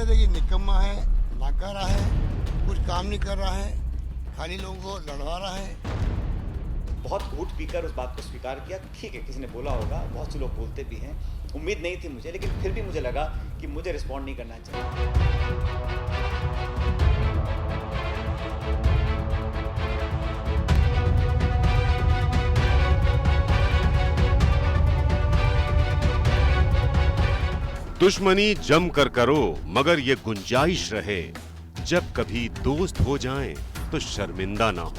जानते थे कि निकम्मा है, नाकारा है, कुछ काम नहीं कर रहा है, खाली लोगों को लड़वा रहा है। बहुत घूट पीकर उस बात को स्वीकार किया। ठीक है, किसी ने बोला होगा, बहुत से लोग बोलते भी हैं, उम्मीद नहीं थी मुझे, लेकिन फिर भी मुझे लगा कि मुझे रिस्पॉन्ड नहीं करना चाहिए। दुश्मनी जम कर करो मगर ये गुंजाइश रहे, जब कभी दोस्त हो जाएं तो शर्मिंदा ना हो।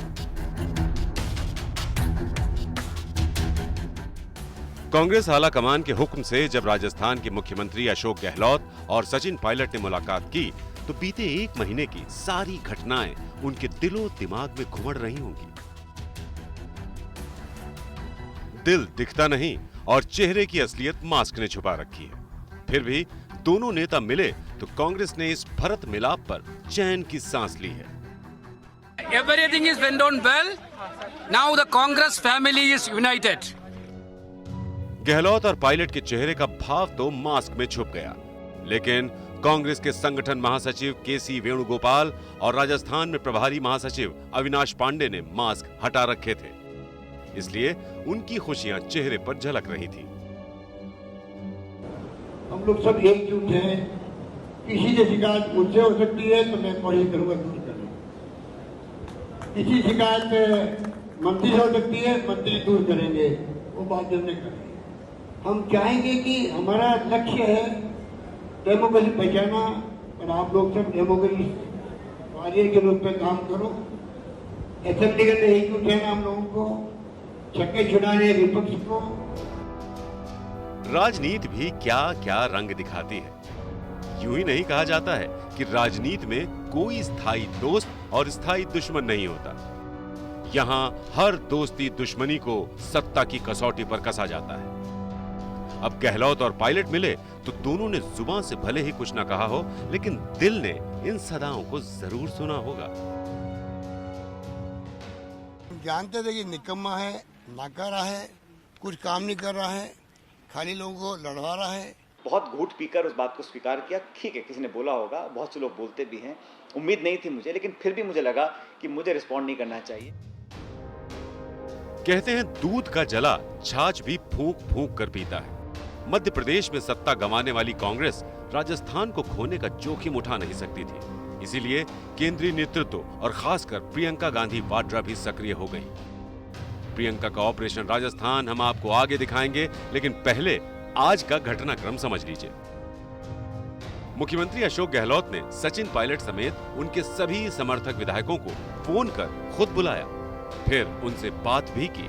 कांग्रेस आला कमान के हुक्म से जब राजस्थान के मुख्यमंत्री अशोक गहलोत और सचिन पायलट ने मुलाकात की तो बीते एक महीने की सारी घटनाएं उनके दिलो दिमाग में घुमड़ रही होंगी। दिल दिखता नहीं और चेहरे की असलियत मास्क ने छुपा रखी है। फिर भी दोनों नेता मिले तो कांग्रेस ने इस भरत मिलाप पर चैन की सांस ली है। Everything is went on well. Now the Congress family is united. Gehlot और पायलट के चेहरे का भाव तो मास्क में छुप गया, लेकिन कांग्रेस के संगठन महासचिव केसी वेणुगोपाल और राजस्थान में प्रभारी महासचिव अविनाश पांडे ने मास्क हटा रखे थे, इसलिए उनकी खुशियां चेहरे पर झलक रही थी। हम लोग सब एकजुट हैं। किसी से शिकायत मुझसे हो सकती है तो मैं कोशिश करूंगा दूर करने। किसी शिकायत मंत्री से हो सकती है, मंत्री दूर करेंगे, वो बात हमने करेंगे। हम चाहेंगे कि हमारा लक्ष्य है डेमोक्रेसी बचाना, और आप लोग सब डेमोक्रेसी वॉरियर के रूप में काम करो। असेंबली के अंदर एकजुट है हम लोगों को, छक्के छुड़ाने विपक्ष को। राजनीति भी क्या क्या रंग दिखाती है। यूं ही नहीं कहा जाता है कि राजनीति में कोई स्थायी दोस्त और स्थायी दुश्मन नहीं होता। यहाँ हर दोस्ती दुश्मनी को सत्ता की कसौटी पर कसा जाता है। अब गहलोत और पायलट मिले तो दोनों ने जुबान से भले ही कुछ ना कहा हो, लेकिन दिल ने इन सदाओं को जरूर सुना होगा। जानते थे कि निकम्मा है, नाकारा है, कुछ काम नहीं कर रहा है, खाली लोगों को लड़वा रहा है। बहुत घूट पीकर उस बात को स्वीकार किया। ठीक है, किसी ने बोला होगा, बहुत से लोग बोलते भी हैं, उम्मीद नहीं थी मुझे, लेकिन फिर भी मुझे लगा कि मुझे रिस्पॉन्ड नहीं करना चाहिए। कहते हैं दूध का जला छाछ भी फूंक फूंक कर पीता है। मध्य प्रदेश में सत्ता गंवाने वाली कांग्रेस राजस्थान को खोने का जोखिम उठा नहीं सकती थी, इसीलिए केंद्रीय नेतृत्व और खासकर प्रियंका गांधी वाड्रा भी सक्रिय हो गई। प्रियंका का ऑपरेशन राजस्थान हम आपको आगे दिखाएंगे, लेकिन पहले आज का घटनाक्रम समझ लीजिए। मुख्यमंत्री अशोक गहलोत ने सचिन पायलट समेत उनके सभी समर्थक विधायकों को फोन कर खुद बुलाया, फिर उनसे बात भी की।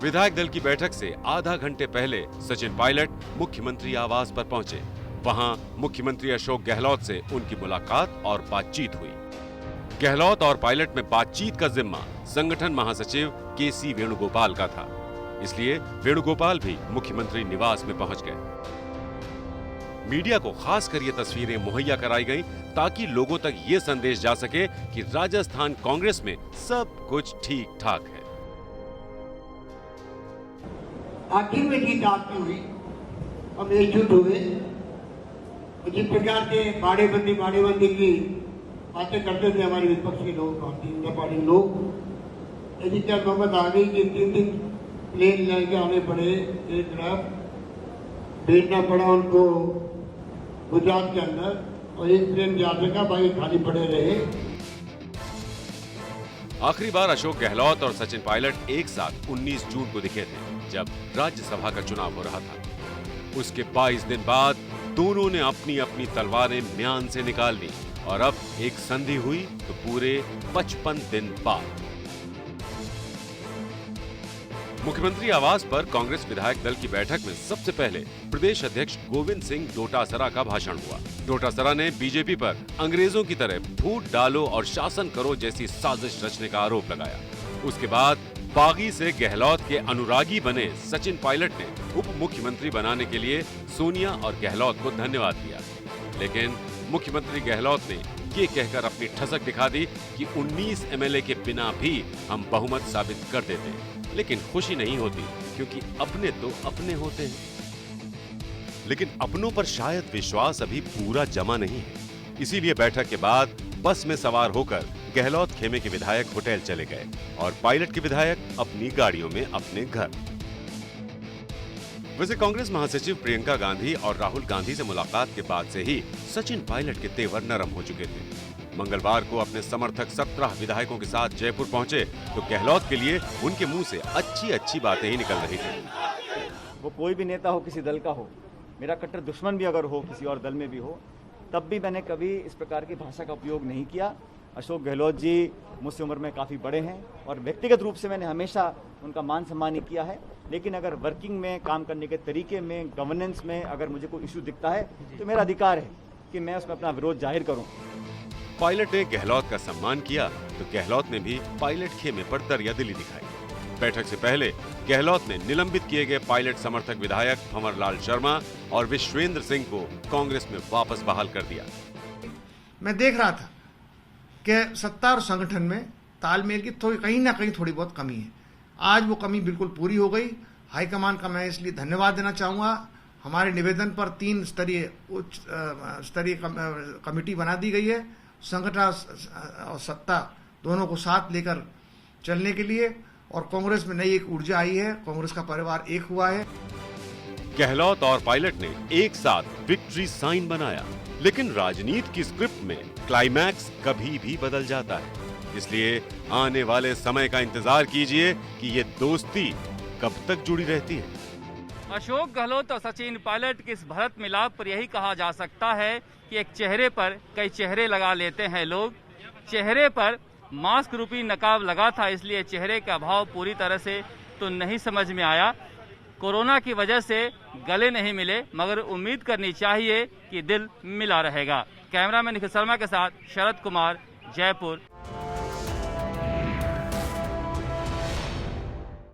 विधायक दल की बैठक से आधा घंटे पहले सचिन पायलट मुख्यमंत्री आवास पर पहुंचे। वहां मुख्यमंत्री अशोक गहलोत से उनकी मुलाकात और बातचीत हुई। गहलोत और पायलट में बातचीत का जिम्मा संगठन महासचिव केसी वेणुगोपाल का था, इसलिए वेणुगोपाल भी मुख्यमंत्री निवास में पहुंच गए। मीडिया को खासकर ये तस्वीरें मुहैया कराई गई ताकि लोगों तक ये संदेश जा सके कि राजस्थान कांग्रेस में सब कुछ ठीक ठाक है। आखिर में जीत आपकी हुई, हम एकजुट हुए। जिस प्रकार से बाड़ेबंदी की बातें करते थे हमारे विपक्ष के लोग, भारतीय जनता पार्टी लोग, यदि क्या नौबत आ गई कि 3 प्लेन लेके आने पड़े, एक तरफ भेजना पड़ा उनको गुजरात के अंदर, और एक प्लेन जा सका, बाकी खाली पड़े रहे। आखिरी बार अशोक गहलोत और सचिन पायलट एक साथ 19 जून को दिखे थे, जब राज्यसभा का चुनाव हो रहा था। उसके 22 दिन बाद दोनों ने अपनी अपनी तलवारें म्यान से निकाल ली और अब एक संधि हुई तो पूरे 55 दिन बाद मुख्यमंत्री आवास पर कांग्रेस विधायक दल की बैठक में सबसे पहले प्रदेश अध्यक्ष गोविंद सिंह डोटासरा का भाषण हुआ। डोटासरा ने बीजेपी पर अंग्रेजों की तरह फूट डालो और शासन करो जैसी साजिश रचने का आरोप लगाया। उसके बाद बागी से गहलोत के अनुरागी बने सचिन पायलट ने उप मुख्यमंत्री बनाने के लिए सोनिया और गहलोत को धन्यवाद दिया, लेकिन मुख्यमंत्री गहलोत ने ये कहकर अपनी ठसक दिखा दी कि 19 एमएलए के बिना भी हम बहुमत साबित कर देते, लेकिन खुशी नहीं होती क्योंकि अपने तो अपने होते हैं। लेकिन अपनों पर शायद विश्वास अभी पूरा जमा नहीं है। इसीलिए बैठक के बाद बस में सवार होकर गहलोत खेमे के विधायक होटल चले गए और पायलट के विधायक अपनी गाड़ियों में अपने घर। वैसे कांग्रेस महासचिव प्रियंका गांधी और राहुल गांधी से मुलाकात के बाद से ही सचिन पायलट के तेवर नरम हो चुके थे। मंगलवार को अपने समर्थक 17 विधायकों के साथ जयपुर पहुंचे तो गहलोत के लिए उनके मुंह से अच्छी बातें ही निकल रही थी। वो कोई भी नेता हो, किसी दल का हो, मेरा कट्टर दुश्मन भी अगर हो, किसी और दल में भी हो, तब भी मैंने कभी इस प्रकार की भाषा का उपयोग नहीं किया। अशोक गहलोत जी मुझसे उम्र में काफ़ी बड़े हैं और व्यक्तिगत रूप से मैंने हमेशा उनका मान सम्मान ही किया है, लेकिन अगर वर्किंग में, काम करने के तरीके में, गवर्नेंस में अगर मुझे कोई इशू दिखता है तो मेरा अधिकार है कि मैं उसमें अपना विरोध जाहिर करूं। पायलट ने गहलोत का सम्मान किया तो गहलोत ने भी पायलट खेमे पर दरियादिली दिखाई। बैठक से पहले गहलोत ने निलंबित किए गए पायलट समर्थक विधायक भंवरलाल शर्मा और विश्वेंद्र सिंह को कांग्रेस में वापस बहाल कर दिया। मैं देख रहा था कि सत्ता और संगठन में तालमेल की कहीं ना कहीं थोड़ी बहुत कमी है। आज वो कमी बिल्कुल पूरी हो गई। हाईकमान का मैं इसलिए धन्यवाद देना चाहूँगा। हमारे निवेदन पर 3 स्तरीय उच्च स्तरीय कमेटी बना दी गई है, संगठन और सत्ता दोनों को साथ लेकर चलने के लिए, और कांग्रेस में नई एक ऊर्जा आई है, कांग्रेस का परिवार एक हुआ है। गहलोत और पायलट ने एक साथ विक्ट्री साइन बनाया, लेकिन राजनीति की स्क्रिप्ट में क्लाइमैक्स कभी भी बदल जाता है। इसलिए आने वाले समय का इंतजार कीजिए कि ये दोस्ती कब तक जुड़ी रहती है। अशोक गहलोत और सचिन पायलट के इस भरत मिलाप पर यही कहा जा सकता है कि एक चेहरे पर कई चेहरे लगा लेते हैं लोग। चेहरे पर मास्क रूपी नकाब लगा था, इसलिए चेहरे का भाव पूरी तरह से तो नहीं समझ में आया। कोरोना की वजह से गले नहीं मिले, मगर उम्मीद करनी चाहिए कि दिल मिला रहेगा। कैमरामैन निखिल शर्मा के साथ शरद कुमार, जयपुर।